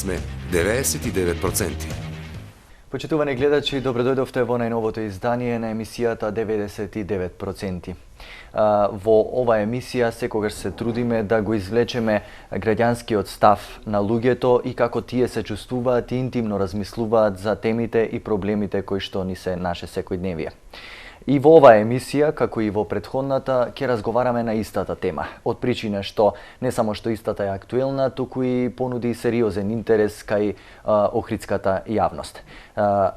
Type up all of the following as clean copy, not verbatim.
сме 99%. Почитувани гледачи, добро дојдовте во најновото издание на емисијата 99%. Во ова емисија секогаш се трудиме да го извлечеме граѓанскиот став на луѓето и како тие се чувствуваат и интимно размислуваат за темите и проблемите кои што ни се наше секојдневие. И во оваа емисија, како и во претходната, ќе разговараме на истата тема. Од причина што не само што истата е актуелна, туку и понуди сериозен интерес кај охридската јавност.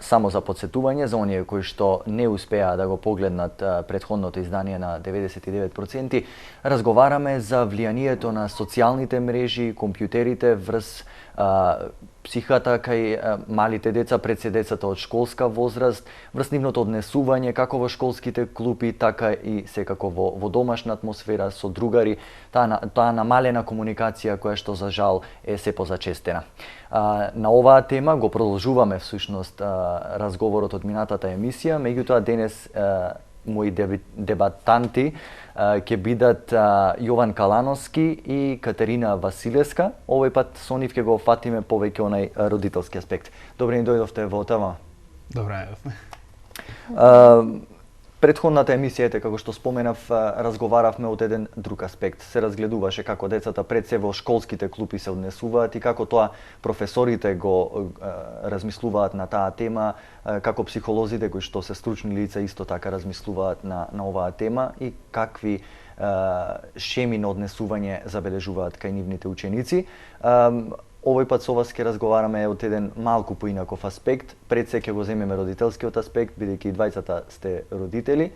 Само за подсетување за оние кои што не успеа да го погледнат претходното издание на 99%, разговараме за влијанието на социјалните мрежи, компјутерите врз психата кај малите деца, пред се децата од школска возраст, врз нивното однесување како во школските клупи, така и секако во домашна атмосфера со другари, таа намалена комуникација која што за жал е се позачестена. На оваа тема го продолжуваме всушност разговорот од минатата емисија, меѓутоа денес мои дебатанти ќе бидат Јован Калановски и Катерина Василевска. Овој пат со нив ќе го фатиме повеќе онај родителски аспект. Добре ни дојдовте во ОТВ. Добре. Претходната емисија, како што споменав, разговаравме од еден друг аспект. Се разгледуваше како децата пред се во школските клупи се однесуваат и како тоа професорите го размислуваат на таа тема, како психолозите кои што се стручни лица исто така размислуваат на оваа тема и какви шеми на однесување забележуваат кај нивните ученици. Овој пат со вас ќе разговараме од еден малку поинаков аспект. Пред се ќе го земеме родителскиот аспект, бидејќи и двајцата сте родители.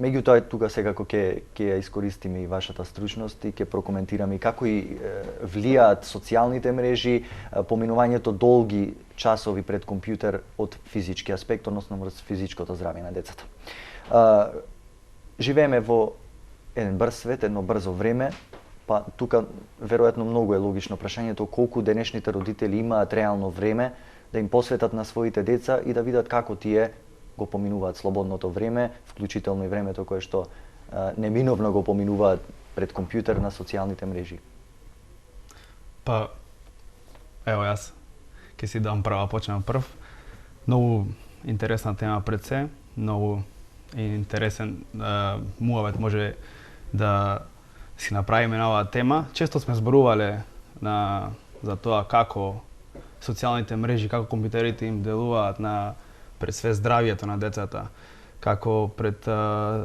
Меѓутоа тука секако ќе ја искористиме и вашата стручност и ќе прокоментираме како и влијаат социјалните мрежи, поминувањето долги часови пред компјутер од физички аспект, односно врз физичкото здравје на децата. Живееме во еден брз свет, едно брзо време. Па тука веројатно многу е логично прашањето колку денешните родители имаат реално време да им посветат на своите деца и да видат како тие го поминуваат слободното време, вклучително и времето кое што неминовно го поминуваат пред компјутер на социјалните мрежи. Па ево јас ќе си дам права, почнам прв. Многу интересна тема пред се, многу интересен муавет може да си направиме на оваа тема. Често сме зборувале за тоа како социјалните мрежи, како компјутерите им делуваат на пред све здравјето на децата, како пред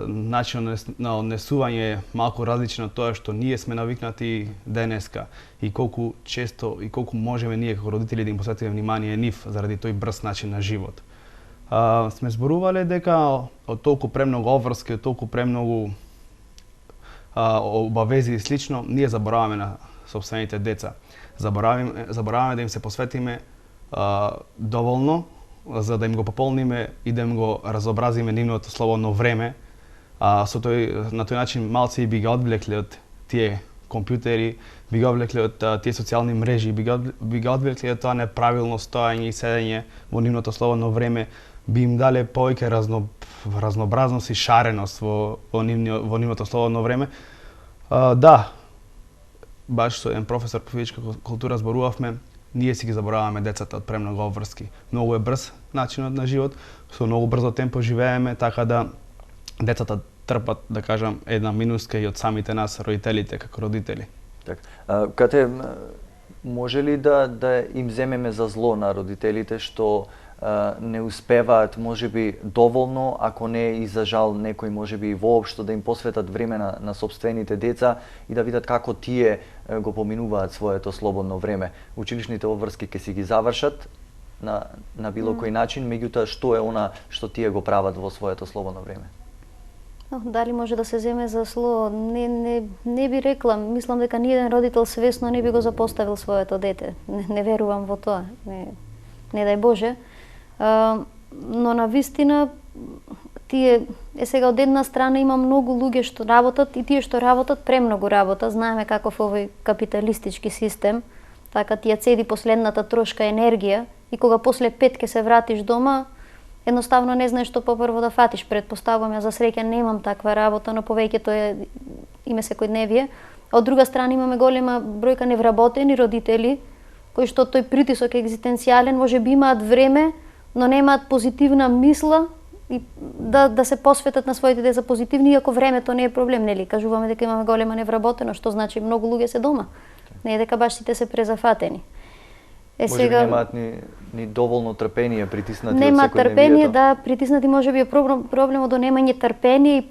начинот на однесување е малку различно од тоа што ние сме навикнати денеска и колку често и колку можеме ние како родители да им посветиме внимание нив заради тој брз начин на живот. Сме зборувале дека од толку премногу обврски, од толку премногу обавези и слично, ние забораваме на сопствените деца. Забораваме да им се посветиме доволно, за да им го пополниме и да им го разобразиме нивното слободно време. На тој начин малци би ги одвлекле од тие компјутери, би ги одвлекле од тие социјални мрежи, би ги одвлекле од тоа неправилно стоење и седење во нивното слободно време, би им дале повеќе разнообразност и шареност во нивното слободно време. Да, баш со еден професор по физичка култура зборувавме, ние си ги забораваме децата од премногу обврски. Многу е брз начинот на живот, со многу брзо темпо живееме, така да децата трпат, да кажам, една минуска и од самите нас, родителите, како родители. Така. Кате, може ли да им земеме за зло на родителите што не успеваат можеби доволно, ако не и за жал некој можеби и воопшто да им посветат време на сопствените деца и да видат како тие го поминуваат своето слободно време. Училишните обврски ќе си ги завршат на било кој начин, меѓутоа што е она што тие го прават во своето слободно време? Дали може да се земе за зло? Не би рекла. Мислам дека ниеден родител свесно не би го запоставил своето дете. Не верувам во тоа. Не дај Боже. Но на вистина тие сега од една страна има многу луѓе што работат и тие што работат премногу работат. Знаеме каков овој капиталистички систем, така ти ја цеди последната трошка енергија и кога после 5 ќе се вратиш дома, едноставно не знаеш што попрво да фатиш. Предпоставувам, за среќа немам таква работа, но повеќето е име секојдневие. Од друга страна имаме голема бројка невработени родители кои што тој притисок екзистенцијален може би имаат време, но немаат позитивна мисла и да се посветат на своите деца позитивни, иако времето не е проблем, нели? Кажуваме дека имаме голема невработеност, што значи многу луѓе се дома. Не е дека баш сите се презафатени. Може би немаат ни доволно трпение, притиснати од Немаат секојдневието. трпение, да, притиснати може би е проблемот до немање трпение и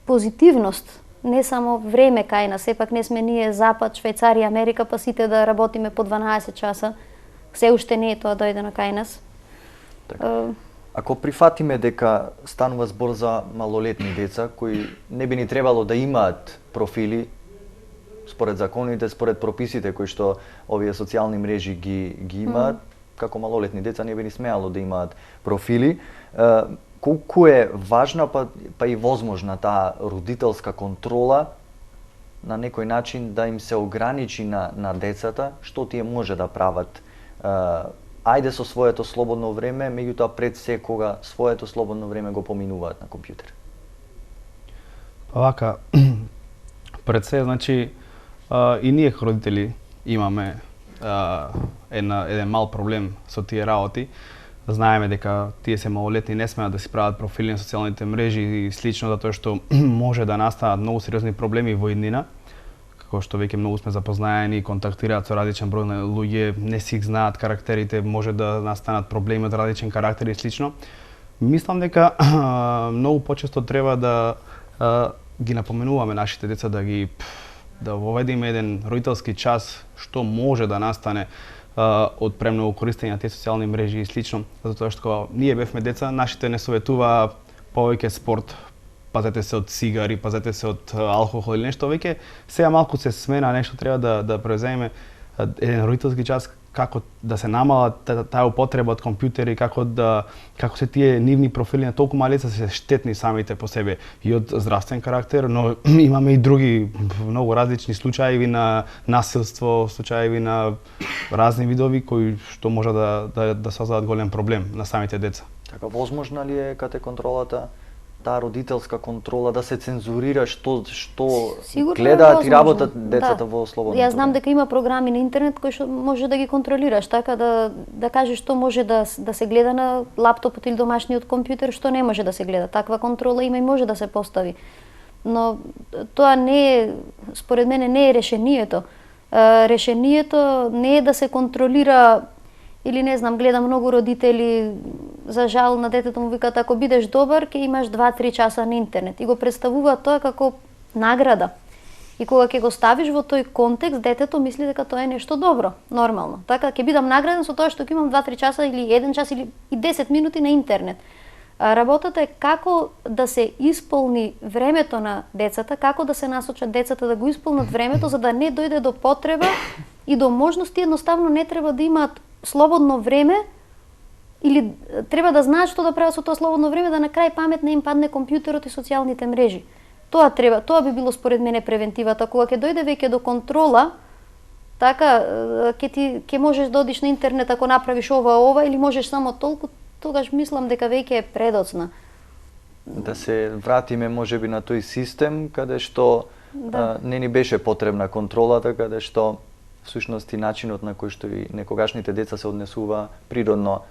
позитивност. Не само време кај нас, сепак не сме ние Запад, Швајцарија, Америка, па сите да работиме по 12 часа. Се уште не е тоа дојдено кај нас. Ако прифатиме дека станува збор за малолетни деца кои не би ни требало да имаат профили според законите, според прописите кои што овие социјални мрежи ги имаат, како малолетни деца не би ни смеало да имаат профили, колку е важна па и возможна таа родителска контрола на некој начин да им се ограничи на децата што тие може да прават ајде со своето слободно време, меѓутоа пред секога своето слободно време го поминуваат на компјутер. Па вака, пред се, значи, и ние како родители имаме еден мал проблем со тие работи. Знаеме дека тие се малолетни не смеат да си прават профили на социјалните мрежи и слично, затоа што може да настанат многу сериозни проблеми во иднина. Како што веќе многу сме запознаени, контактираат со различен број на луѓе, не си их знаат карактерите, може да настанат проблеми од различен карактер и слично. Мислам дека многу почесто треба да ги напоменуваме нашите деца да воведеме еден родителски час што може да настане од премногу користење на тие социјални мрежи и слично, затоа што ние бевме деца, нашите не советуваа повеќе спорт, пазете се од сигари, пазете се од алкохол или нешто, веќе сега малку се смена, нешто треба да преземе еден родителски час, како да се намала таа употреба од компјутери, како се тие нивни профили на толку мали деца се штетни самите по себе и од здравствен карактер, но имаме и други многу различни случаи на насилство, случаи на разни видови кои што може да создадат голем проблем на самите деца. Така возможна ли е кате контролата, таа родителска контрола да се цензурира што гледаат и работат децата во слободно време? Јас знам дека има програми на интернет кои што може да ги контролираш, така да кажеш што може да се гледа на лаптопот или домашниот компјутер, што не може да се гледа. Таква контрола има и може да се постави. Но тоа не е, според мене не е решението. Решението не е да се контролира или не знам, гледам многу родители, за жал на детето му викаат ако бидеш добар, ќе имаш 2-3 часа на интернет и го представуваат тоа како награда. И кога ќе го ставиш во тој контекст, детето мисли дека тоа е нешто добро, нормално. Така ќе бидам награден со тоа што ќе имам 2-3 часа или 1 час или и 10 минути на интернет. Работата е како да се исполни времето на децата, како да се насочат децата да го исполнат времето за да не дојде до потреба и до можности, едноставно не треба да имаат слободно време или треба да знаат што да прават со тоа слободно време, да на крај памет не им падне компјутерот и социјалните мрежи. Тоа би било според мене превентивата. Кога ќе дојде веќе до контрола, така ќе можеш да одиш на интернет ако направиш ова или можеш само толку, тогаш мислам дека веќе е предоцна. Да се вратиме можеби на тој систем каде што не ни беше потребна контролата, каде што всушност и начинот на кој што и некогашните деца се однесува природно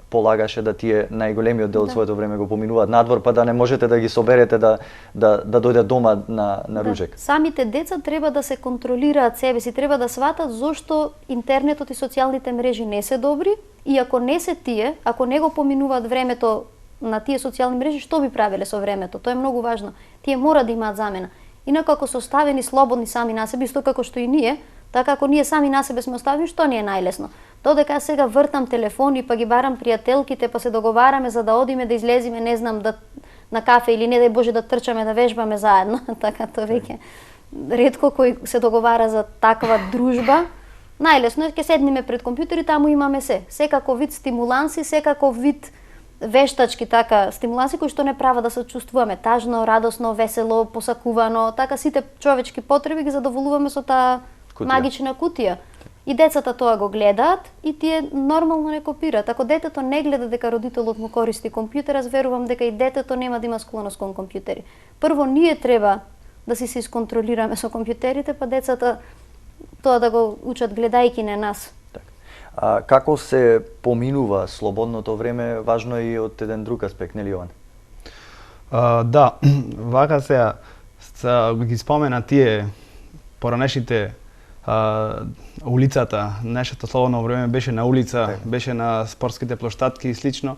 полагаше да тие најголемиот дел од своето време го поминуваат надвор, па да не можете да ги соберете да дојдат дома на ружек. Самите деца треба да се контролираат себе си, треба да сватат зошто интернетот и социјалните мрежи не се добри и ако не се тие, ако не го поминуваат времето на тие социјални мрежи, што би правеле со времето? Тоа е многу важно. Тие мора да имаат замена. Инаку ако се оставени слободни сами на себе, исто како што и ние, така ако ние сами на себе сме оставени, што ни е најлесно? Додека сега вртам телефони, па ги барам пријателките, па се договараме за да одиме да излеземе, не знам, на кафе или не дај Боже да трчаме да вежбаме заедно, така тоа веќе ретко кој се договара за таква дружба. Најлесно е ќе седнеме пред компјутери, таму имаме се. Секако вид стимуланси, секако вид вештачки така стимуланси кои што не прават да се чувствуваме тажно, радосно, весело, посакувано, така сите човечки потреби ги задоволуваме со таа магична кутија. И децата тоа го гледаат и тие нормално не копираат. Ако детето не гледа дека родителот му користи компјутер, аз верувам дека и детето нема да има склоност кон компјутери. Прво ние треба да се исконтролираме со компјутерите, па децата тоа да го учат гледајќи на нас. Како се поминува слободното време, важно е и од еден друг аспект, нели Јован? Да, вака сега ги спомена тие поранешните улицата, нашето слободно време беше на улица, беше на спортските площадки и слично.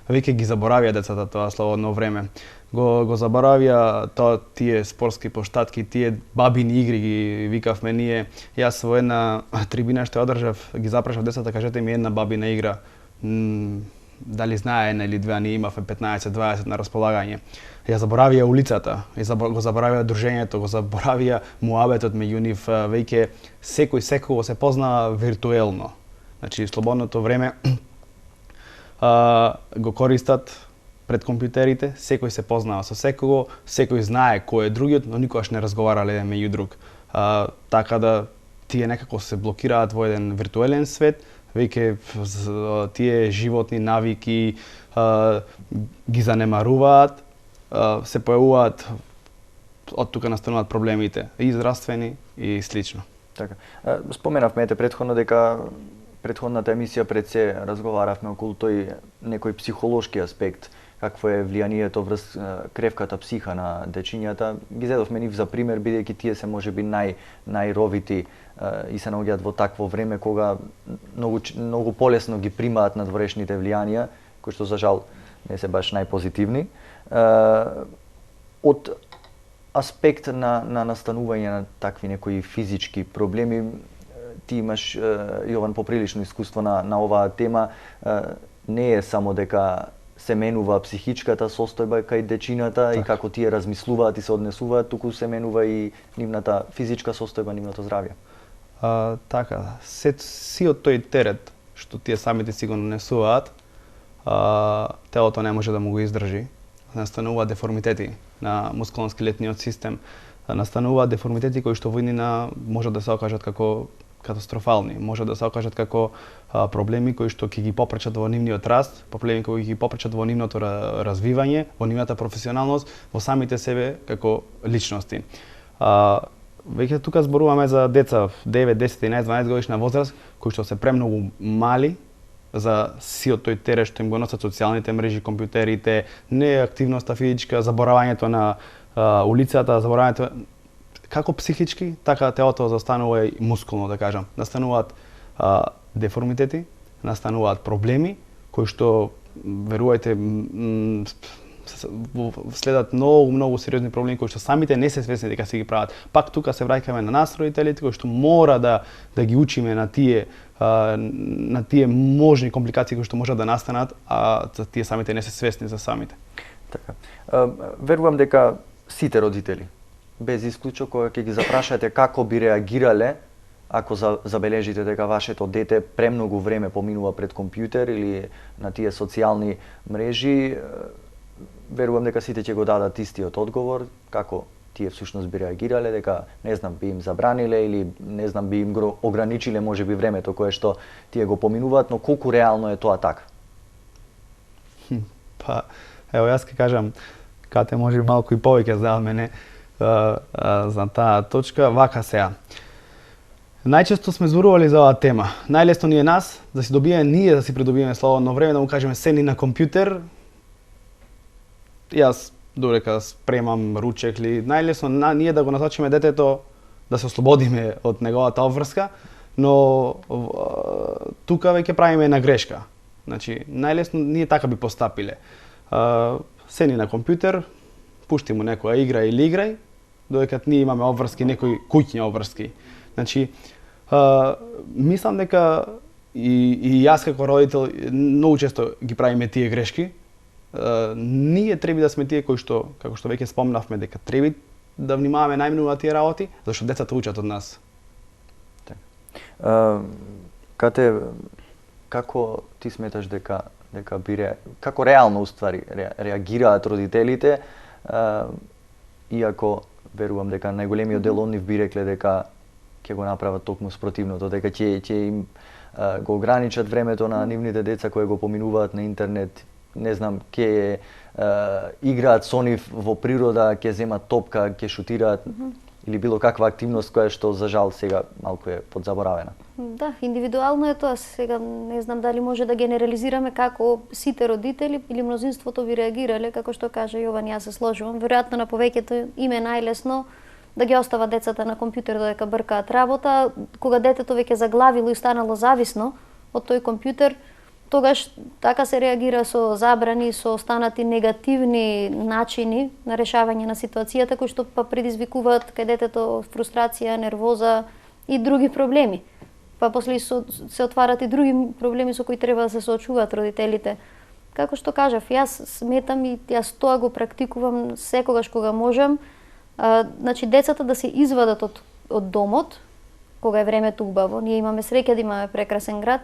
Веќе ги заборавија децата тоа слободно време. Го заборавија тие спортски площадки, тие бабини игри ги викавме ние. Јас во една трибина што одржав, ги запрашав децата, кажете ми една бабина игра. Дали знае една или две, а ние имавме 15-20 на располагање. Ја заборавија улицата, го заборавија дружењето, го заборавија муабетот меѓу нив, веќе секој секого се познава виртуелно. Значи слободното време го користат пред компјутерите, секој се познава со секого, секој знае кој е другиот, но никогаш не разговарале еден меѓу друг. Така да тие некако се блокираат во еден виртуелен свет, веќе тие животни навики ги занемаруваат, се појавуваат, од тука настануваат проблемите, и здравствени и слично. Така. Споменавме претходно дека претходната емисија пред се разговаравме околу тој некој психолошки аспект, какво е влијанието врз кревката психа на дечињата. Ги зедовме нив за пример, бидејќи тие се можеби најровити и се наоѓаат во такво време кога многу полесно ги примаат надворешните влијанија, кои што за жал не се баш најпозитивни. Од аспект на настанување на такви некои физички проблеми, ти имаш, Јован, поприлично искуство на оваа тема. Не е само дека се менува психичката состојба кај дечината и како тие размислуваат и се однесуваат, туку се менува и нивната физичка состојба, нивното здравје. Така, сиот тој терет што тие самите си го нанесуваат, телото не може да му го издржи. Настануваат деформитети на мускулно-скелетниот систем, настануваат деформитети кои што во иднина може да се окажат како катастрофални, може да се окажат како проблеми кои што ќе ги попречат во нивниот раст, проблеми кои ги попречат во нивното развивање, во нивната професионалност, во самите себе како личности. Веќе тука зборуваме за деца 9, 10, 11, 12 годишна возраст кои што се премногу мали за сиот тој терет што им го носат социјалните мрежи, компјутерите, неактивноста физичка, заборавањето на улицата, заборавањето како психички, така телото застанува и мускулно, да кажам. Настануваат деформитети, настануваат проблеми кои што, верувајте, следат многу сериозни проблеми кои што самите не се свесни дека се ги прават. Пак тука се враќаме на нас родителите кои што мора да ги учиме на тие можни компликации кои што можат да настанат, а тие самите не се свесни за самите. Така. Верувам дека сите родители, без исклучок, кога ќе ги запрашате како би реагирале ако забележите дека вашето дете премногу време поминува пред компјутер или на тие социјални мрежи, верувам дека сите ќе го дадат истиот одговор, како тие всушност би реагирале, дека не знам би им забраниле или не знам би им го ограничиле можеби времето кое што тие го поминуваат, но колку реално е тоа така? Па, ево јас ќе кажам, Кате може малку и повеќе знае од мене за таа точка, вака сега. Најчесто сме зборували за оваа тема. Најлесно ни е нас да си придобиеме слободно време, да му кажеме сени на компјутер. Јас додека спремам ручек или најлесно ние да го насочиме детето да се ослободиме од неговата обврска, но тука веќе правиме една грешка. Значи, најлесно ние така би постапиле. Сени на компјутер, пушти му некоја игра или играј, додека ние имаме обврски, некои куќни обврски. Значи, мислам дека и јас како родител многу често ги правиме тие грешки. Ние треба да сме тие кои што, како што веќе спомнавме, дека треба да внимаваме најмногу на тие работи, зашто децата учат од нас. Кате, како ти сметаш дека како реално уствари реагираат родителите, иако верувам дека најголемиот дел од нив би рекле дека ќе го направат токму спротивното, дека ќе им го ограничат времето на нивните деца кои го поминуваат на интернет, не знам, ќе играат со нив во природа, ќе земат топка, ќе шутираат или било каква активност која што за жал сега малку е подзаборавена? Да, индивидуално е тоа. Сега не знам дали може да генерализираме како сите родители или мнозинството би реагирале, како што каже Јован, јас се сложувам. Веројатно на повеќето им е најлесно да ги остава децата на компјутер додека бркаат работа. Кога детето веќе заглавило и станало зависно од тој компјутер, тогаш така се реагира со забрани, со останати негативни начини на решавање на ситуацијата, кои што па предизвикуваат кај детето фрустрација, нервоза и други проблеми. Па после се отварат и други проблеми со кои треба да се соочуваат родителите. Како што кажав, јас сметам и јас тоа го практикувам секогаш кога можам. Значи, децата да се извадат од домот, кога е времето убаво. Ние имаме среќа да имаме прекрасен град,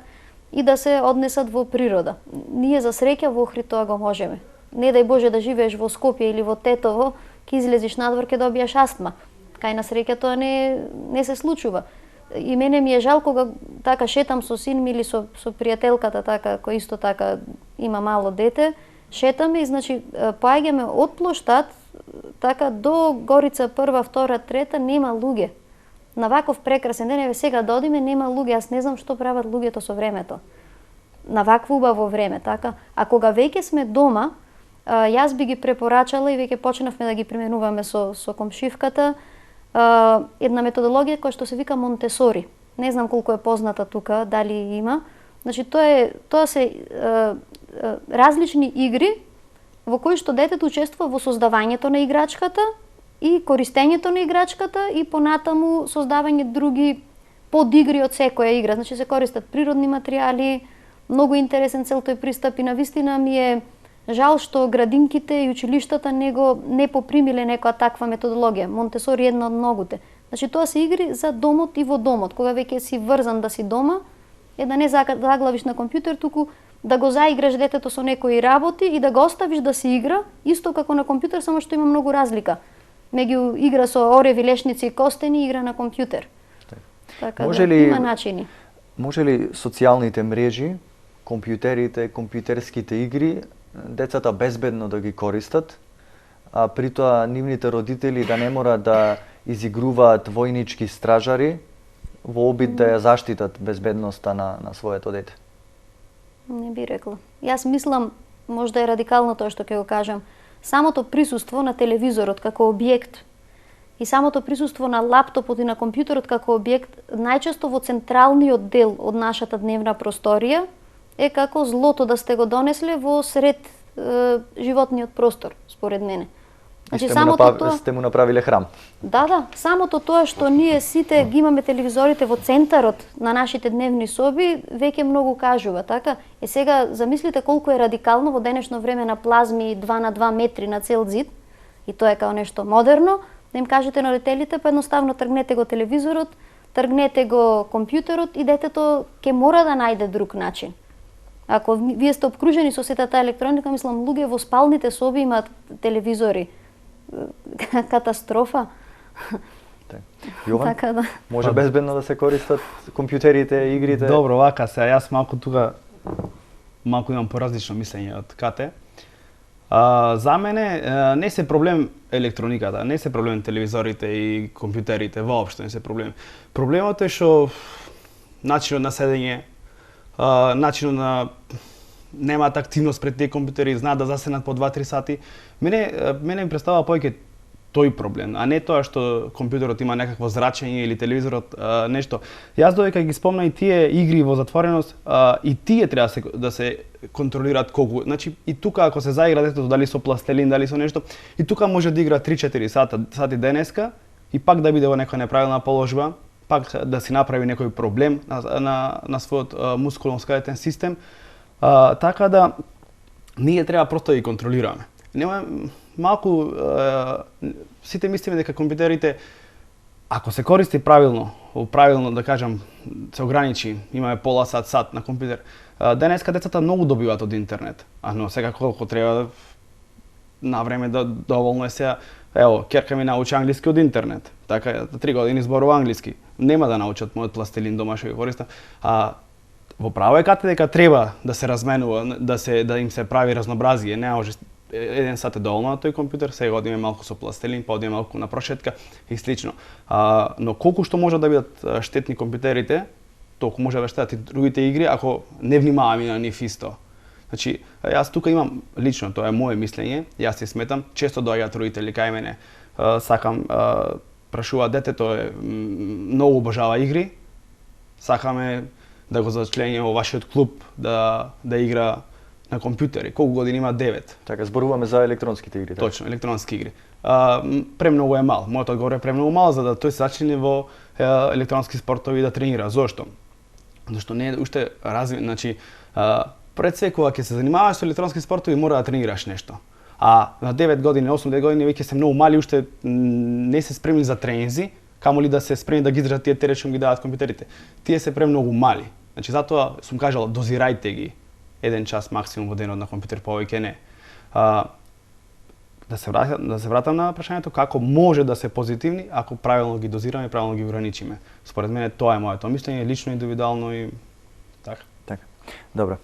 и да се однесат во природа. Ние за среќа во Охрид тоа го можеме. Не дај Боже да живееш во Скопје или во Тетово, ќе излезеш надвор ќе добиеш астма. Кај на среќа тоа не се случува. И мене ми е жал кога така шетам со син ми или со пријателката така, која исто така има мало дете, шетаме и значи поаѓаме од плоштад така до Горица 1, 2, 3 нема луѓе. На ваков прекрасен ден, еве сега да одиме, нема луѓе, аз не знам што прават луѓето со времето. На вакво убаво време, така? А кога веќе сме дома, јас би ги препорачала и веќе почнавме да ги применуваме со комшивката, една методологија која што се вика Монтесори. Не знам колку е позната тука, дали има. Значи тоа се различни игри во кои што детето учествува во создавањето на играчката и користењето на играчката и понатаму создавање други подигри од секоја игра. Значи се користат природни материјали, многу интересен цел тој пристап и навистина ми е жал што градинките и училиштата не попримиле некоја таква методологија. Монтесори е една од многуте. Значи тоа се игри за домот и во домот. Кога веќе си врзан да си дома, е да не заглавиш на компјутер, туку да го заиграш детето со некои работи и да го оставиш да си игра, исто како на компјутер, само што има многу разлика. Меѓу игра со ореви, лешници и костени и игра на компјутер. Така има начини. Може ли социјалните мрежи, компјутерите, компјутерските игри, децата безбедно да ги користат, а при тоа нивните родители да не мора да изигруваат војнички стражари во обид да ја заштитат безбедноста на своето дете? Не би рекла. Јас мислам, можда е радикално тоа што ќе го кажам, самото присуство на телевизорот како објект и самото присуство на лаптопот и на компјутерот како објект, најчесто во централниот дел од нашата дневна просторија, е како злото да сте го донесле во сред животниот простор, според мене. Значи, сте му направиле храм. Да, самото тоа што ние сите ги имаме телевизорите во центарот на нашите дневни соби, веќе многу кажува, така? Сега замислите колку е радикално во денешно време на плазми 2 на 2 метри на цел зид, и тоа е као нешто модерно, да им кажете на родителите, па едноставно тргнете го телевизорот, тргнете го компјутерот и детето ќе мора да најде друг начин. Ако вие сте обкружени со сета таа електроника, мислам, луѓе во спалните соби имаат телевизори. Катастрофа. Јован, така да. Може безбедно да се користат компјутерите, игрите? Добро, вака се, јас малку имам поразлично мислење од Кате. За мене не се проблем електрониката, не се проблем телевизорите и компјутерите, воопшто не се проблем. Проблемот е што начинот на седење, начинот на немаат активност пред тие компјутери, знаат да заседнат по 2-3 сати. Мене ми представува повеќе тој проблем, а не тоа што компјутерот има некакво зрачење или телевизорот нешто. Јас додека ги спомна и тие игри во затвореност, и тие треба да се контролираат колку. Значи и тука ако се заигра детето дали со пластелин, дали со нешто, и тука може да игра 3-4 сати денеска и пак да биде во некоја неправилна положба, пак да си направи некој проблем на својот мускулно-скелетен систем. Така да ние треба просто да ги контролираме. Нема малку сите мислиме дека компјутерите ако се користи правилно да кажам се ограничи, имаме пола сат на компјутер. Денеска децата многу добиваат од интернет, но сега колку треба на време доволно е сега. Ево, ќерка ми научи англиски од интернет. Така 3 години зборува англиски. Нема да научат мојот пластелин дома што го користам. Во право е Кате дека треба да се разменува, да им се прави разнообразие, не може 1 сат е доволно на тој компјутер, сега одиме малку со пластелин, па одиме малку на прошетка и слично. Но колку што може да бидат штетни компјутерите, толку може да штетат и другите игри ако не внимаваме на нив исто. Значи, јас тука имам лично, тоа е мое мислење, јас си сметам, често доаѓаат родители кај мене, сакам прашува детето е многу обожава игри, сакаме да го зачлениме во вашиот клуб да игра на компјутери. Колку години има? 9. Така, зборуваме за електронските игри. Така? Точно, електронски игри. Премногу е мал. Мојот одговор е премногу мал за да тој се зачлени во електронски спортови да тренира. Зошто? Зашто не е уште развит, значи пред се кога ќе се занимаваш со електронски спортови мора да тренираш нешто. А на 9 години, 8-9 години веќе се многу мали, уште не се спремни за тренинзи, камоли да се спремни да ги издржат тие терет што ги даваат компјутерите. Тие се премногу мали. Значи затоа сум кажал дозирајте ги 1 час максимум во денот на компјутер, повеќе не. Да се вратам на прашањето како може да се позитивни ако правилно ги дозираме, правилно ги ограничиме. Според мене тоа е моето мислење, лично, индивидуално и така. Добро,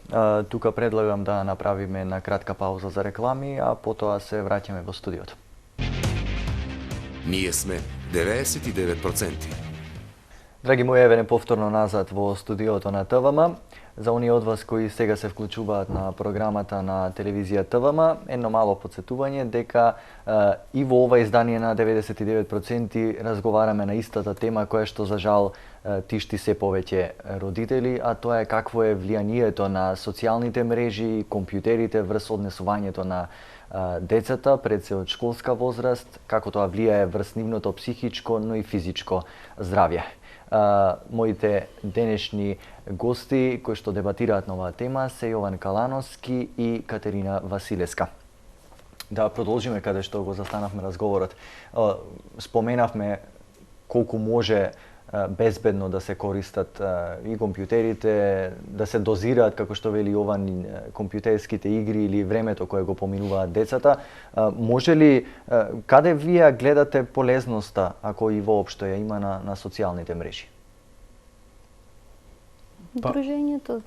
тука предлагам да направиме на кратка пауза за реклами, а потоа се враќаме во студиото. Ние сме 99%. Драги мои, еве повторно назад во студиото на ТВМ. За оние од вас кои сега се вклучуваат на програмата на телевизија ТВМ, едно мало подсетување дека и во ова издание на 99% разговараме на истата тема која што за жал тишти се повеќе родители, а тоа е какво е влијанието на социјалните мрежи, компјутерите врз однесувањето на децата пред се од школска возраст, како тоа влијае врз нивното психичко, но и физичко здравје. Моите денешни гости кои што дебатираат на оваа тема се Јован Калановски и Катерина Василеска. Да продолжиме каде што го застанавме разговорот. Споменавме колку може безбедно да се користат и компјутерите, да се дозираат, како што вели Јован, компјутерските игри или времето кое го поминуваат децата. Може ли, каде вие гледате полезноста, ако и воопшто ја има на социјалните мрежи? Дружењето.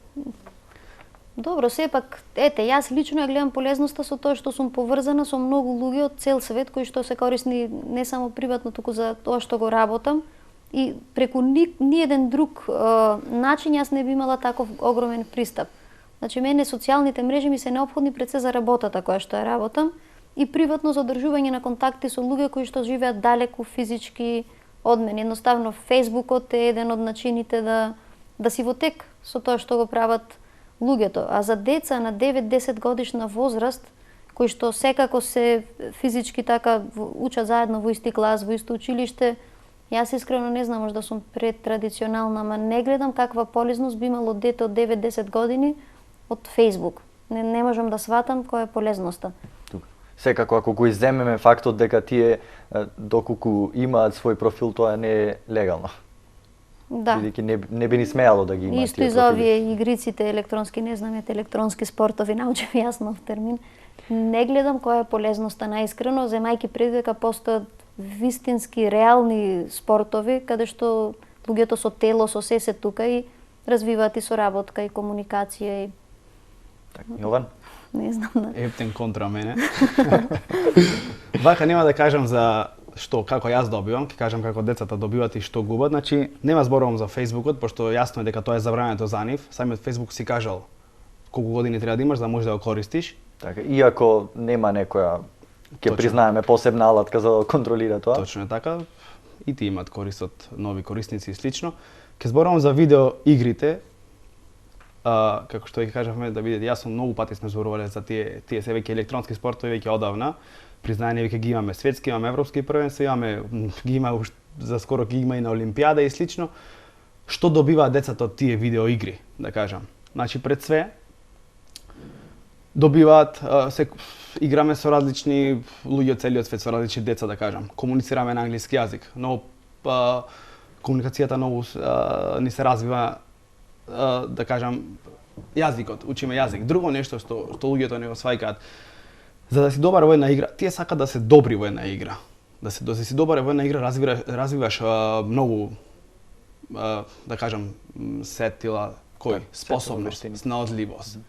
Добро, сепак, јас лично ја гледам полезноста со тоа што сум поврзана со многу луѓе од цел свет кои што се корисни не само приватно, туку за тоа што го работам. И преку ниеден друг начин јас не би имала таков огромен пристап. Значи, мене социјалните мрежи ми се неопходни пред се за работата која што ја работам и приватно задржување на контакти со луѓе кои што живеат далеку физички од мене. Едноставно, Фејсбукот е еден од начините да си во тек со тоа што го прават луѓето. А за деца на 9-10 годишна возраст, кои што секако се физички така учат заедно во исти клас, во исто училиште, јас искрено не знам, може да сум предтрадиционална, ама не гледам каква полезност би имало дете од 9-10 години од Фејсбук. Не можам да сватам која е полезноста. Секако, ако го изземеме фактот дека тие, доколку имаат свој профил, тоа не е легално. Да. Бидејќи не би ни смеало да ги имаат исто и за овие игриците електронски, не знам, електронски спортови, научив јас нов термин. Не гледам која е полезноста наискрено, земајќи предвид дека постојат вистински реални спортови каде што луѓето со тело, со се тука и развиваат и соработка и комуникација и Јован? Не знам. Ептен контра мене. Вака нема да кажам за што како јас добивам, ќе кажам како децата добиваат и што губат. Значи нема зборувам за Фејсбукот, пошто јасно е дека тоа е забрането за нив. Самиот Фејсбук си кажал колку години треба да имаш за да можеш да го користиш. Така, иако нема некоја ќе признаеме посебна алатка за да контролира тоа. Точно е така. И ти имаат корист од нови корисници и слично. Ќе зборувам за видео игрите. Како што ќе кажавме, да видите, јас сум многу пати сме зборувале за тие се веќе електронски спортови веќе одавна. Признање веќе ги имаме светски, имаме европски првенства, ги има за скоро ги има и на Олимпијада и слично. Што добиваат децата од тие видео игри, да кажам? Значи пред све добиваат играме со различни луѓе од целиот свет, со различни деца, да кажам. Комуницираме на англиски јазик, но комуникацијата многу ни се развива, да кажам, јазикот, учиме јазик. Друго нешто што луѓето не го сваќаат, за да си добар во една игра, тие сакаат да се добри во една игра. Да си добар во една игра развиваш многу, да кажам, сетила, способност, снаодлivост.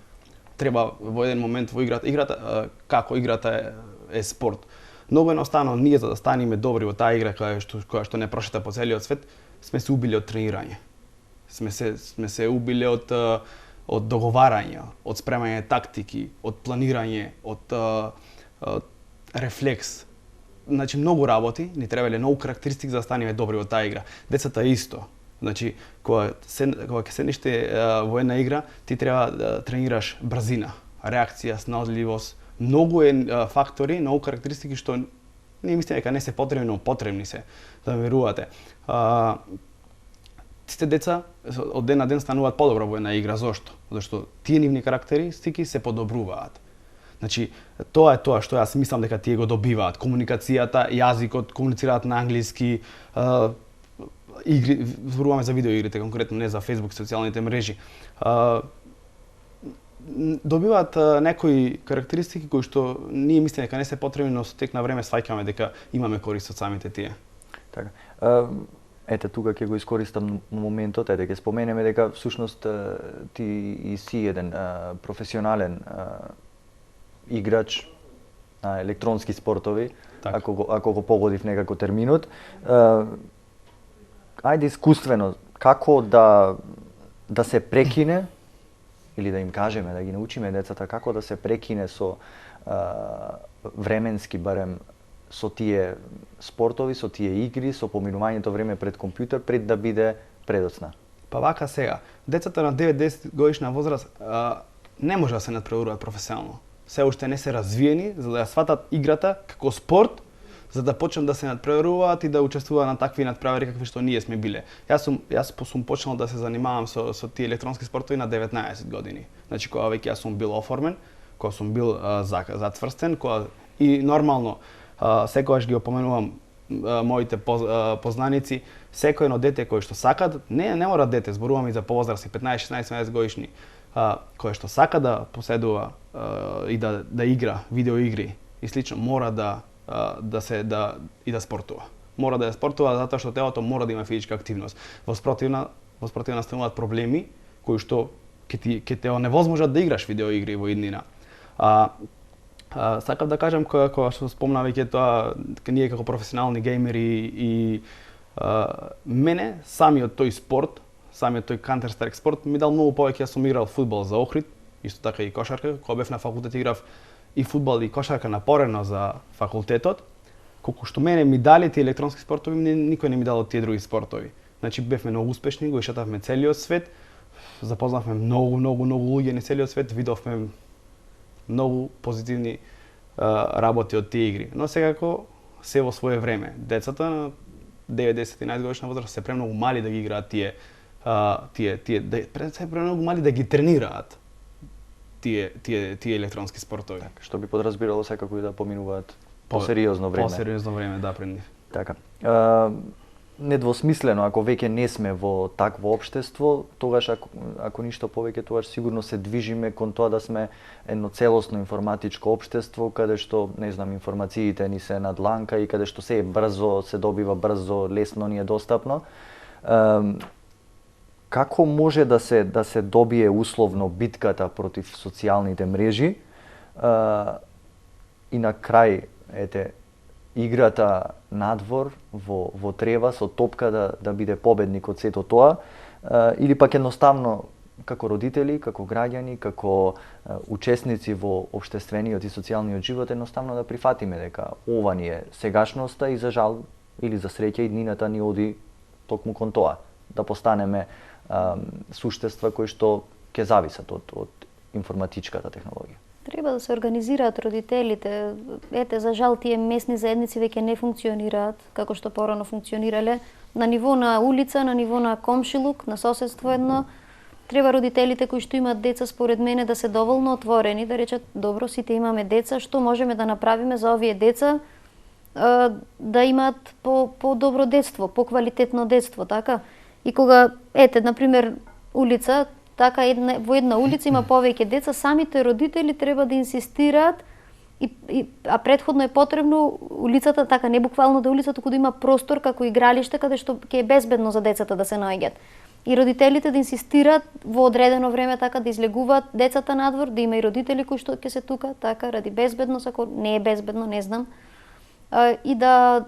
треба во еден момент во играта како играта е спорт. Многу едноставно ние за да станеме добри во таа игра која што не прошета по целиот свет, сме се убиле од тренирање. Сме се убиле од договарање, од спремање тактики, од планирање, од рефлекс. Значи многу работи, ни требале многу карактеристики за да станеме добри во таа игра. Децата исто. Значи кога ќе седнеште во една игра, ти треба да тренираш брзина, реакција, снаодрливост. Многу фактори, многу карактеристики што не мислам дека не се потребни, но потребни се, да верувате. Сите деца од ден на ден стануваат подобро во една игра. Зошто? Зашто тие нивни карактеристики се подобруваат. Значи, тоа е тоа што јас мислам дека тие го добиваат. Комуникацијата, јазикот, комуницираат на англиски, игри, зборуваме за видеоигрите, конкретно не за Facebook, социјалните мрежи. Добиваат некои карактеристики кои што ние мислиме дека не се потребни, но со тек на време сваќаме дека имаме корист од самите тие. Така. Ете, тука ќе го искористам моментот, ќе споменеме дека всушност ти и си еден професионален играч на електронски спортови, така. ако го погодив некако терминот. Ајде искуствено, како да се прекине, или да им кажеме, да ги научиме децата како да се прекине со временски барем со тие спортови, со тие игри, со поминувањето време пред компјутер пред да биде предоцна. Па вака сега, децата на 9-10 годишна возраст не може да се надпреваруваат професионално. Се уште не се развиени за да ја сватат играта како спорт, за да почнат да се надпреваруваат и да учествуваат на такви надпревари какви што ние сме биле. Јас сум почнал да се занимавам со тие електронски спортови на 19 години. Значи кога веќе јас сум бил оформен, кога сум бил затврстен, и нормално секогаш ги опоменувам моите познаници, секој едно дете кој што сака, не мора дете, зборувам и за повозрасни 15-16 годишни, кој што сака да поседува и да игра видеоигри и слично, мора да спортува. Мора да спортува затоа што телото мора да има физичка активност. Во спротивна настануваат проблеми кои што ќе те оневозможат да играш видеоигри во иднина. Сакав да кажам кога што спомна веќе тоа, ние како професионални геймери и мене самиот тој спорт, самиот тој Counter-Strike спорт ми дал многу повеќе. Јас сум играл фудбал за Охрид, исто така и кошарка. Кога бев на факултет играв и фудбал и кошарка напорено за факултетот. Колку што мене ми дали тие електронски спортови, никој не ми дал тие други спортови. Значи бевме многу успешни, го ишатавме целиот свет, запознавме многу луѓе на целиот свет, видовме многу позитивни работи од тие игри. Но секако се во свое време. Децата на 9-10-11 годишна возраст се премногу мали да ги играат тие премногу мали да ги тренираат тие електронски спортови. Так, што би подразбирало секако и да поминуваат посериозно време. Посериозно време, да, пред нив. Така. Недвосмислено, ако веќе не сме во такво општество, тогаш ако ништо повеќе, тогаш сигурно се движиме кон тоа да сме едно целосно информатичко општество, каде што, не знам, информациите ни се на дланка и каде што се брзо, се добива брзо, лесно ни е достапно. Како може да се добие условно битката против социјалните мрежи и на крај, играта надвор во трева со топка да биде победник од сето тоа, или пак едноставно како родители, како граѓани, како учесници во општествениот и социјалниот живот, едноставно да прифатиме дека ова ни е сегашноста и за жал или за среќа иднината ни оди токму кон тоа, да постанеме суштества кои што ќе зависат од информатичката технологија. Треба да се организираат родителите. За жал тие месни заедници веќе не функционираат како што порано функционирале. На ниво на улица, на ниво на комшилук, на соседство едно, треба родителите кои што имаат деца според мене да се доволно отворени, да речат добро, сите имаме деца, што можеме да направиме за овие деца да имаат по-добро детство, по-квалитетно детство, така? И кога например улица, така во една улица има повеќе деца, самите родители треба да инсистираат а претходно е потребно улицата, така не буквално да улицата, туку да има простор како игралиште каде што ќе е безбедно за децата да се наоѓаат. И родителите да инсистираат во одредено време така да излегуваат децата надвор, да има и родители кои што ќе се тука, така ради безбедност, ако не е безбедно, не знам. И да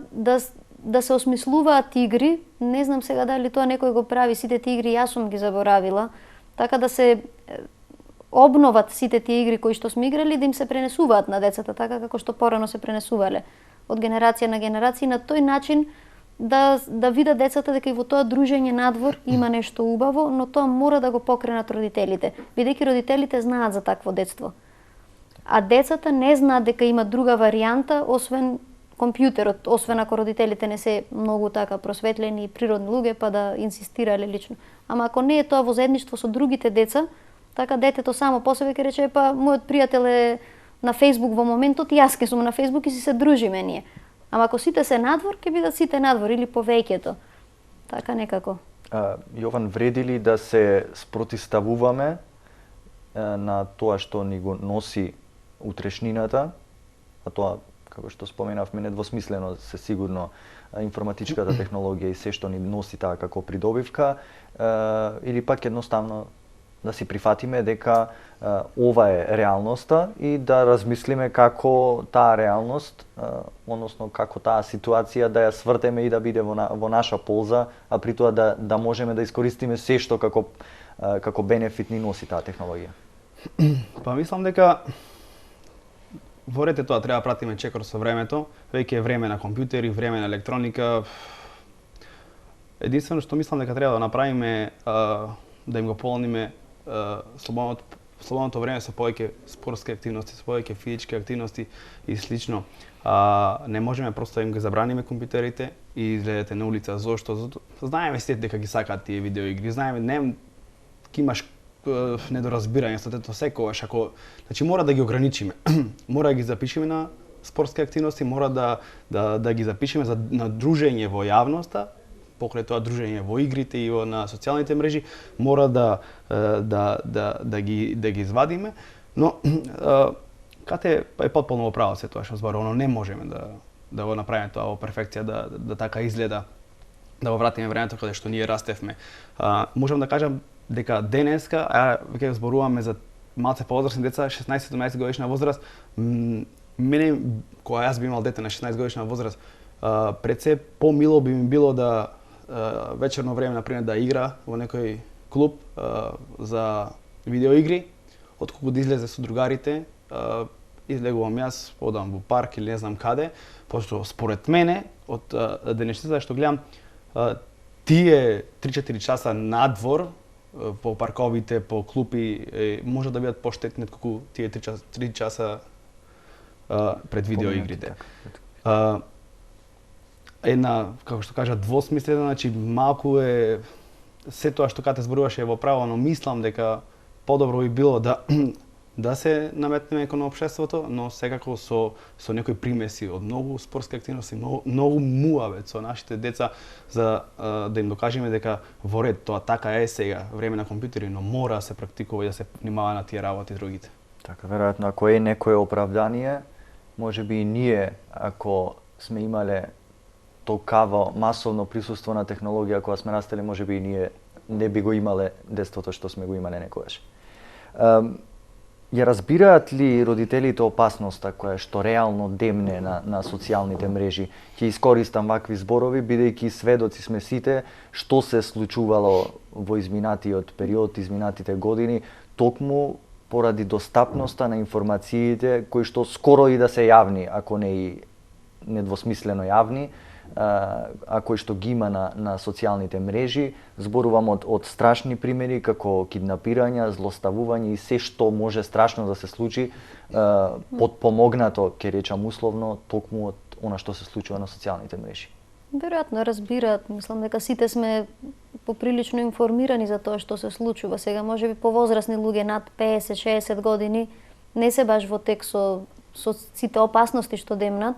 се осмислуваат игри, не знам сега дали тоа некој го прави, сите тие игри јас сум ги заборавила, така да се обноват сите тие игри кои што сме играли, да им се пренесуваат на децата, така како што порано се пренесувале од генерација на генерација, на тој начин да видат децата дека и во тоа дружење надвор има нешто убаво, но тоа мора да го покренат родителите, бидејќи родителите знаат за такво детство. А децата не знаат дека има друга варијанта освен компјутерот, освен ако родителите не се многу така просветлени и природни луѓе па да инсистирале лично. Ама ако не е тоа во заедништво со другите деца, така детето само по себе ќе рече па мојот пријател е на Facebook во моментот, и јас ке сум на Facebook и си се дружиме ние. Ама ако сите се надвор, ќе бидат сите надвор или повеќето. Така некако. Јован, вреди ли да се спротиставуваме на тоа што ни го носи утрешнината, а тоа, како што споменавме, недвосмислено се сигурно информатичката технологија и се што ни носи таа како придобивка, или пак едноставно да си прифатиме дека ова е реалноста и да размислиме како таа реалност, односно како таа ситуација да ја свртеме и да биде во наша полза, а при тоа да можеме да искористиме се што како бенефит ни носи таа технологија. Па мислам дека во ред тоа треба да пратиме чекор со времето, веќе е време на компјутери, време на електроника. Единствено што мислам дека треба да направиме да им го полниме слободното време со повеќе спортски активности, со повеќе физички активности и слично. Не можеме просто да им ги забраниме компјутерите и излезете на улица. Зошто? Знаеме сите дека ги сакаат тие видеоигри, знаеме, не имаш недоразбирање со тето секогаш, ако значи мора да ги ограничиме. Мора да ги запишеме на спортски активности, мора да ги запишеме на дружење во јавноста, покрај тоа дружење во игрите и на социјалните мрежи, мора да ги извадиме, но Кате е потполно во право се тоа што зборувано, не можеме да го направиме тоа во перфекција, да така изгледа, да го вратиме времето каде што ние растевме. Можам да кажам дека денеска, веќе зборуваме за малце повозрасни деца, 16-17 годишна возраст, мене кога јас би имал дете на 16 годишна возраст, пред се помило би ми било да вечерно време например да игра во некој клуб за видеоигри, отколку да излезе со другарите, излегувам јас, одам во парк или не знам каде, пошто според мене од денешница што гледам тие 3-4 часа надвор по парковите, по клупи може да бидат поштетни отколку тие 3 часа пред видеоигрите. Една, како што кажа, двосмислена, значи малку е се тоа што Кате зборуваше во право, но мислам дека подобро би било да се наметнеме кон општеството, но секако со некои примеси од многу спортски активности, многу муавет со нашите деца за да им докажеме дека во ред тоа така е сега, време на компјутери, но мора да се практикува и да се внимава на тие работи другите. Така, веројатно, ако е некое оправдание, можеби и ние, ако сме имале толкаво масовно присуство на технологија кога сме растели, можеби и ние не би го имале детството што сме го имале некогаш. Ја разбираат ли родителите опасноста која што реално демне на социјалните мрежи? Ќе искористам вакви зборови, бидејќи сведоци сме сите што се случувало во изминатиот период, изминатите години, токму поради достапноста на информациите кои што скоро и да се јавни, ако не и недвосмислено јавни, а кои што ги има на социјалните мрежи. Зборувам од страшни примери како киднапирања, злоставување и се што може страшно да се случи, подпомогнато, ќе речам условно, токму од она што се случува на социјалните мрежи. Веројатно разбираат, мислам дека сите сме поприлично информирани за тоа што се случува. Сега можеби повозрасни луѓе над 50-60 години не се баш во тек со сите опасности што демнат,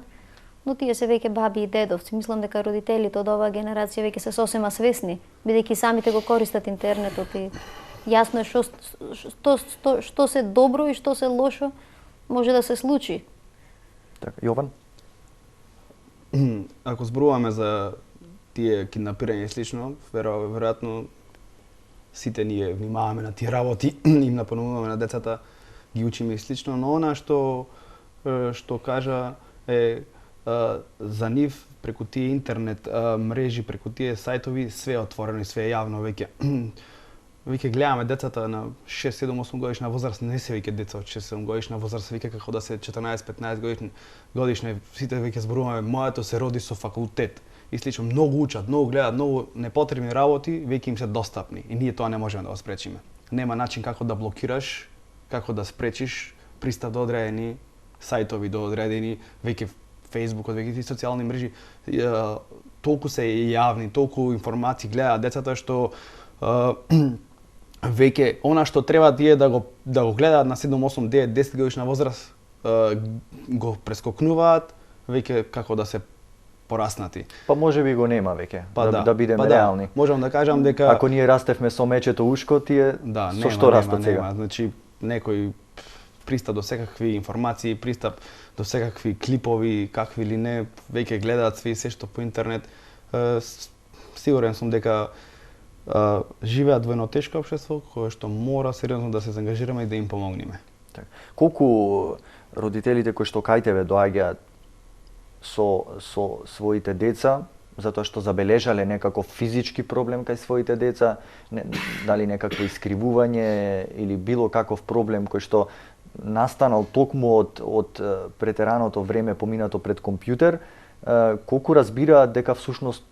но тие се веќе баби и дедовци. Мислам дека родителите од оваа генерација веќе се сосема свесни, бидејќи самите го користат интернетот и јасно е што се добро и што се лошо може да се случи. Така, Јован? Ако зборуваме за тие киднапирања и слично, веројатно сите ние внимаваме на тие работи, им напомнуваме на децата, ги учиме и слично, но она што кажа е за нив преку тие интернет мрежи, преку тие сајтови, све е отворено и све е јавно веќе. Веќе гледаме децата на 6, 7, 8 годишна возраст, не се веќе деца од 6, 7 годишна возраст, веќе како да се 14, 15 годишни, сите веќе зборуваме, моето се роди со факултет. И слично, многу учат, многу гледат, многу непотребни работи, веќе им се достапни. И ние тоа не можеме да го спречиме. Нема начин како да блокираш, како да спречиш пристап до одредени сајтови, до одредени веќе Facebook, веќе ти социјални мрежи. Толку се јавни, толку информации гледаат децата што веќе она што треба тие да го гледаат на 7, 8, 9, 10 годишна возраст, го прескокнуваат веќе како да се пораснати. Па може би го нема веќе, Па да бидеме да, реални. Можам да кажам дека Ако ние растевме со мечето ушко, тие со што растат сега? Значи некој пристап до секакви информации, пристап до секакви клипови, какви ли не, веќе гледаат се што по интернет. Сигурен сум дека живеат во едно тешко општество кое што мора сериозно да се заангажираме и да им помогнеме. Така. Колку родителите кои што кај тебе доаѓаат со своите деца, затоа што забележале некаков физички проблем кај своите деца, дали некакво искривување или било каков проблем кој што настанал токму од претераното време поминато пред компјутер, колку разбираат дека всушност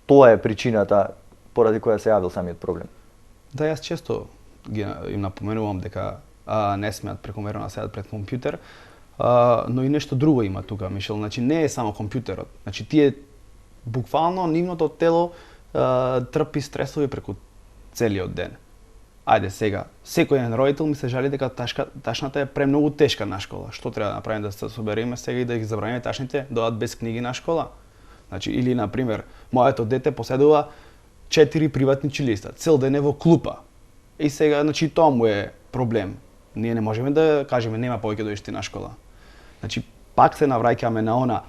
тоа е причината поради која се јавил самиот проблем? Да, јас често им напоменувам дека не смеат прекомерно да седат пред компјутер, но и нешто друго има тука, Мишел. Значи не е само компјутерот. Значи тие буквално нивното тело трпи стресови преку целиот ден. Ајде сега, секој еден родител ми се жали дека ташната е премногу тешка на школа. Што треба да направиме, да се собереме сега и да ги забраниме ташните доаат без книги на школа? Значи или на пример, моето дете поседува 4 приватни училишта, цел ден е во клупа. И сега, значи тоа му е проблем. Ние не можеме да кажеме нема повеќе дојшти на школа. Значи пак се навраќаме на она.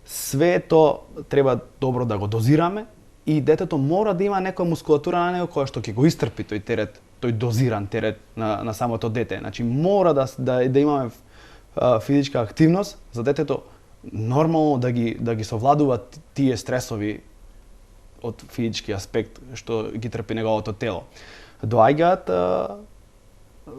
Све тоа треба добро да го дозираме и детето мора да има некоја мускулатура на него која што ќе го истрпи тој терет, тој дозиран терет на самото дете. Значи мора да имаме физичка активност за детето нормално да ги совладува тие стресови од физички аспект што ги трпи неговото тело. Доаѓаат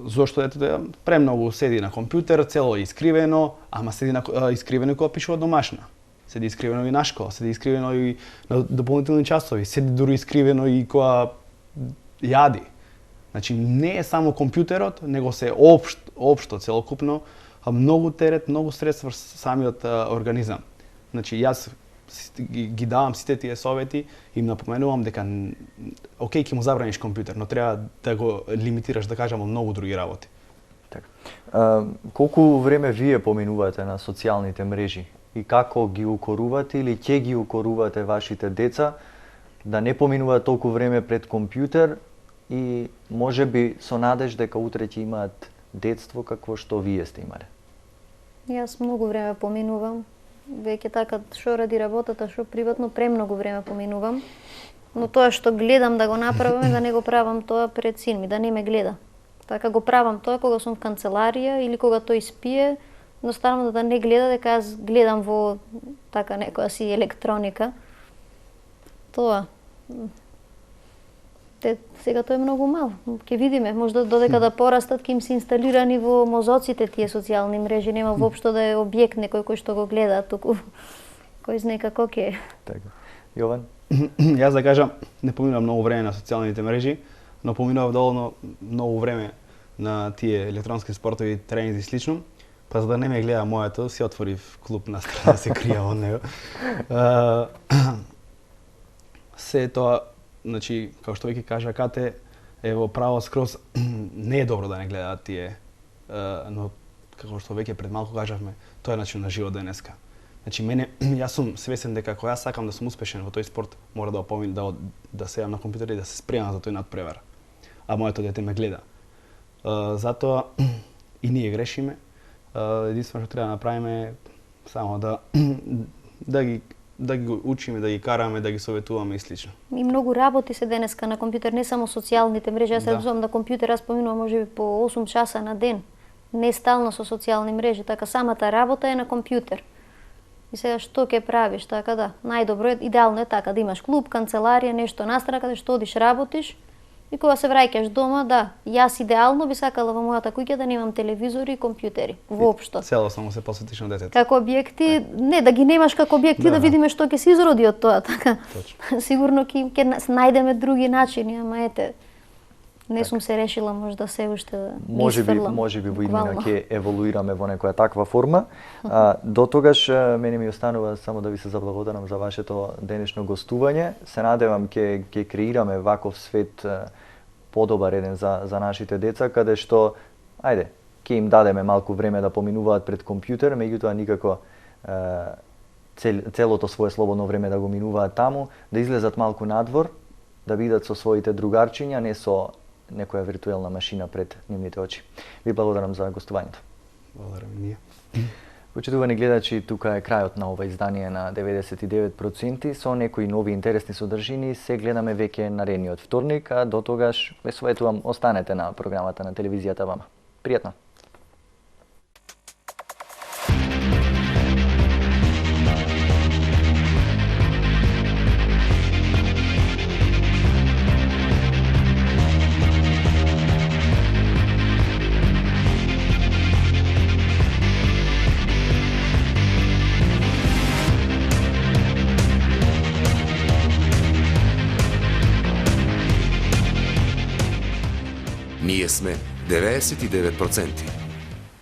зошто детето премногу седи на компјутер, цело е искривено, ама седи искривено кога пишува домашна. Седи искривено и на школа, седи искривено и на дополнителни часови, седи дури искривено и кога јади. Значи не е само компјутерот, него се општо целокупно, а многу терет, многу стрес врз самиот организам. Значи јас ги давам сите тие совети и им напоменувам дека окей, ќе му забраниш компјутер, но треба да го лимитираш, да кажам, многу други работи. Така. Колку време вие поминувате на социјалните мрежи и како ги укорувате или ќе ги укорувате вашите деца да не поминуваат толку време пред компјутер и можеби со надеж дека утре ќе имаат детство какво што вие сте имале? Јас многу време поминувам. Веќе така што ради работата, што приватно, премногу време поминувам. Но тоа што гледам да го направам е да не го правам тоа пред син ми, да не ме гледа. Така го правам тоа кога сум в канцеларија или кога тој спие, едноставно да не гледа, дека јас гледам во така некоја си електроника. Тоа. Сега тоа е многу мал. Ќе видиме, можда додека да порастат ќе им се инсталирани во мозоците тие социјални мрежи, нема воопшто да е објект некој кој што го гледа, туку кој знае како ќе. Така. Јован? Јас да кажам, не поминувам многу време на социјалните мрежи, но поминував доволно многу време на тие електронски спортови, тренинзи и слично. Па за да не ме гледа моето, си отворив клуб на страна да се кријам од него. Се тоа, значи, како што веќе кажа Кате, е во право скроз, не е добро да не гледаат тие, но како што веќе пред малку кажавме, тоа е начин на живот денеска. Значи јас сум свесен дека кога јас сакам да сум успешен во тој спорт, мора да седам на компјутер и да се спремам за тој надпревар. А моето дете ме гледа. Затоа и ние грешиме. Единствено што треба да направиме само да ги да ги учиме, да ги караме, да ги советуваме и слично. И многу работи се денеска на компјутер, не само социјалните мрежи. Јас се разумам на компјутер, јас поминувам можеби по 8 часа на ден. Не стално со социјални мрежи, така самата работа е на компјутер. И сега што ќе правиш, така да, најдобро е, идеално е така, да имаш клуб, канцеларија, нешто настрана каде што одиш, работиш, и кога се враќаш дома, да, јас идеално би сакала во мојата куќа да немам телевизори и компјутери, воопшто. Целосно му се посветиш на детето. Како објекти, не, да ги немаш како објекти, да видиме што ќе се изроди од тоа, така. Точно. Сигурно ќе најдеме други начини, ама ете, не сум се решила можда се уште да исфрлам. Можеби во иднина ќе еволуираме во некоја таква форма. До тогаш мене ми останува само да ви се заблагодарам за вашето денешно гостување. Се надевам ќе креираме ваков свет подобар еден за нашите деца, каде што ајде, ќе им дадеме малку време да поминуваат пред компјутер, меѓутоа никако целото свое слободно време да го минуваат таму, да излезат малку надвор, да видат со своите другарчиња, не со некоја виртуелна машина пред нивните очи. Ви благодарам за гостувањето. Благодарам ние. Почитувани гледачи, тука е крајот на ова издание на 99%. Со некои нови интересни содржини се гледаме веќе наредниот вторник, а до тогаш ве советувам останете на програмата на телевизијата Вама. Пријатно! Ние сме 99%.